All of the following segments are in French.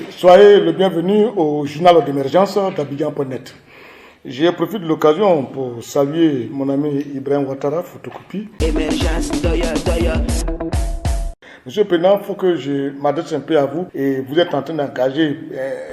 Soyez le bienvenu au journal d'émergence d'Abidjan.net. J'ai profité de l'occasion pour saluer mon ami Ibrahim Ouattara, photocopie. Monsieur le Président, il faut que je m'adresse un peu à vous et vous êtes en train d'engager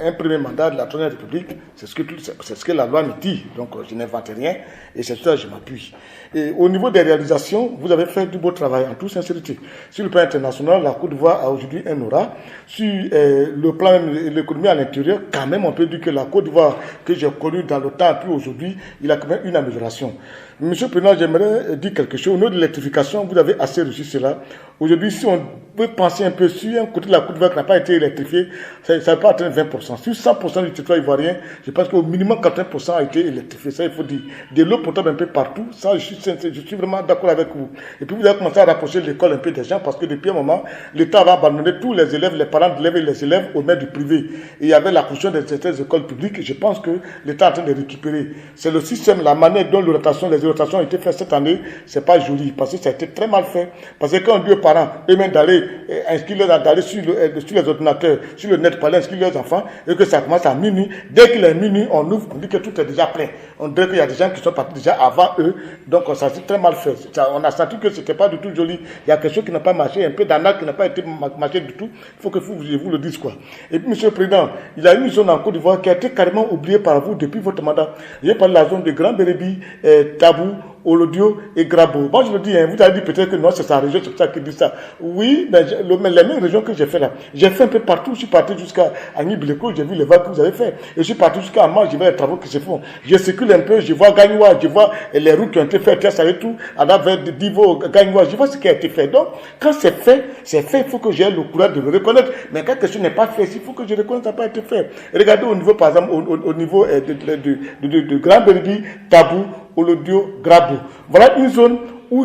un premier mandat de la Troisième République. C'est ce que la loi me dit, donc je n'invente rien et c'est ça que je m'appuie. Et au niveau des réalisations, vous avez fait du beau travail en toute sincérité. Sur le plan international, la Côte d'Ivoire a aujourd'hui un aura. Sur le plan de l'économie à l'intérieur, quand même on peut dire que la Côte d'Ivoire que j'ai connue dans le temps puis aujourd'hui, il a quand même une amélioration. Monsieur le Président, j'aimerais dire quelque chose. Au niveau de l'électrification, vous avez assez reçu cela. Aujourd'hui, si on peut penser un peu sur un côté de la Côte d'Ivoire qui n'a pas été électrifié, ça peut atteindre 20%. Sur 100% du territoire ivoirien, je pense qu'au minimum 80% a été électrifié. Ça, il faut dire. De l'eau potable un peu partout. Ça, je suis vraiment d'accord avec vous. Et puis, vous avez commencé à rapprocher l'école un peu des gens parce que depuis un moment, l'État va abandonner tous les élèves, les parents d'élèves et les élèves aux mains du privé. Et il y avait la construction de certaines écoles publiques. Je pense que l'État est en train de récupérer. C'est le système, la manière dont les rotations ont été faites cette année, c'est pas joli parce que ça a été très mal fait. Parce que quand on dit aux parents, eux-mêmes d'aller inscrire d'aller sur les ordinateurs, sur le net, pour aller inscrire leurs enfants, et que ça commence à minuit. Dès qu'il est minuit, on ouvre, on dit que tout est déjà plein. On dirait qu'il y a des gens qui sont partis déjà avant eux. Donc ça s'est très mal fait. On a senti que c'était pas du tout joli. Il y a quelque chose qui n'a pas marché, un peu d'arnaque qui n'a pas été marché du tout. Il faut que vous le dites quoi. Et puis, Monsieur le Président, il y a une zone en Côte d'Ivoire qui a été carrément oubliée par vous depuis votre mandat. J'ai parlé de la zone de Grand Bérébi, Tabou, Olodio et Grabo. Moi je le dis, vous avez dit peut-être que non, c'est sa région, c'est ça qui dit ça. Oui, mais les mêmes régions que j'ai fait là, j'ai fait un peu partout. Je suis parti jusqu'à Agni-Bileko, j'ai vu les vagues que vous avez fait. Et je suis parti jusqu'à Amman, j'ai vu les travaux qui se font. Je circule un peu, je vois Gagnoua, je vois les routes qui ont été faites, ça et tout, à la vers Divo, Gagnoua, je vois ce qui a été fait. Donc, quand c'est fait, il faut que j'ai le courage de le reconnaître. Mais quand quelque chose n'est pas fait, il faut que je reconnaisse que ça n'a pas été fait. Regardez au niveau, par exemple, au niveau de Grand Bérébi, Tabou, Olodio, Grabo. Voilà une zone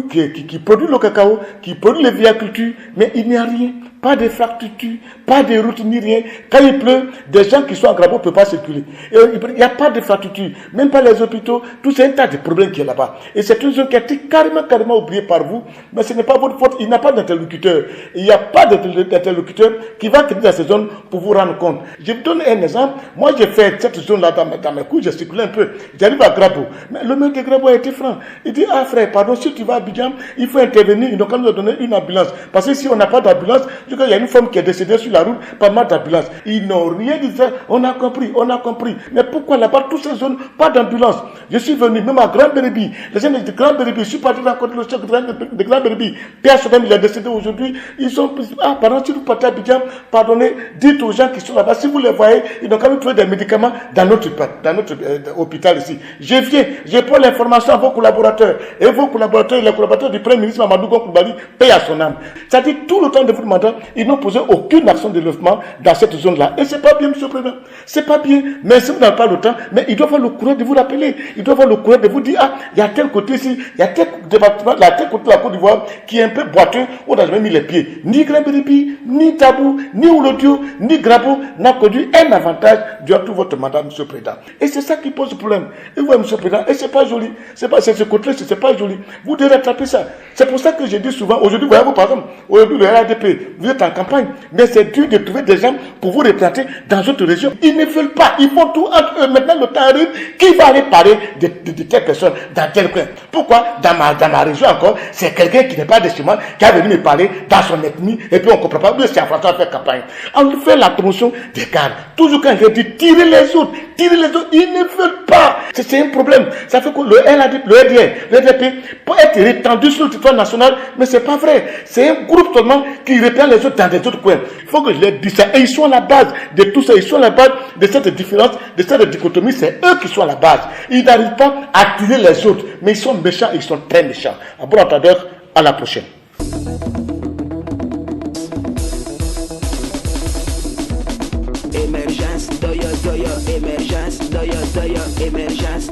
qui produit le cacao, qui produit les viacultures, mais il n'y a rien. Pas d'infrastructure, pas de route ni rien. Quand il pleut, des gens qui sont en Grabo ne peuvent pas circuler. Et il n'y a pas d'infrastructure, même pas les hôpitaux. Tout c'est un tas de problèmes qui est là-bas. Et c'est une zone qui a été carrément oubliée par vous. Mais ce n'est pas votre faute. Il n'y a pas d'interlocuteur. Il n'y a pas d'interlocuteur qui va quitter dans ces zones pour vous rendre compte. Je vous donne un exemple. Moi, j'ai fait cette zone-là dans mes coups. J'ai circulé un peu. J'arrive à Grabo. Mais le mec de Grabo a été franc. Il dit, ah frère, pardon, si tu vas à Abidjan, il faut intervenir. Ils n'ont qu'à nous donner une ambulance. Parce que si on n'a pas d'ambulance, il y a une femme qui est décédée sur la route par mal d'ambulance. Ils n'ont rien dit ça. On a compris. Mais pourquoi là-bas, toutes ces zones, pas d'ambulance? Je suis venu, même à Grand Bérébi. Les gens de Grand Bérébi, je suis parti rencontrer le chef de Grand Bérébi. Pierre Soden, il est décédé aujourd'hui. Ils sont, pardon, si vous partez à Abidjan, pardonnez, dites aux gens qui sont là-bas, si vous les voyez, ils n'ont qu'à nous trouver des médicaments dans notre hôpital ici. Je viens, je prends l'information à vos collaborateurs. Et vos collaborateurs, les collaborateurs du Premier ministre Mamadou Koulibaly, payent à son âme. C'est-à-dire, tout le temps de votre mandat, ils n'ont posé aucune action de développement dans cette zone-là. Et c'est pas bien, Monsieur le Président. C'est pas bien. Mais si vous n'avez pas le temps, mais ils doivent avoir le courage de vous rappeler. Ils doivent avoir le courage de vous dire, il y a tel côté ici, il y a tel département, tel côté de la Côte d'Ivoire qui est un peu boiteux, où on n'a jamais mis les pieds. Ni Grand Bérébi, ni Tabou, ni Olodio, ni Grabo n'a connu un avantage durant tout votre mandat, Monsieur le Président. Et c'est ça qui pose problème. Et vous, Monsieur le Président, et c'est pas joli. C'est ce côté-là, c'est pas joli. Vous devez rattraper ça. C'est pour ça que je dis souvent, aujourd'hui, voyez-vous, par exemple, aujourd'hui, le RADP, vous êtes en campagne, mais c'est dur de trouver des gens pour vous représenter dans votre région. Ils ne veulent pas, ils font tout entre eux. Maintenant, le temps arrive, qui va aller parler de telle personne dans tel coin? Pourquoi dans ma région encore, c'est quelqu'un qui n'est pas de chez moi, qui a venu me parler dans son ethnie, et puis on ne comprend pas, mais c'est en François à faire campagne. On fait la promotion des cadres. Toujours quand je dis tirer les autres, ils ne veulent pas. C'est un problème. Ça fait que le RDP peut être répandu sur le territoire national, mais c'est pas vrai. C'est un groupe seulement qui répand les autres dans des autres coins. Il faut que je leur dise ça. Et ils sont à la base de tout ça. Ils sont à la base de cette différence, de cette dichotomie. C'est eux qui sont à la base. Ils n'arrivent pas à tirer les autres. Mais ils sont méchants, ils sont très méchants. À bon entendeur, à la prochaine. Émergence, émergence,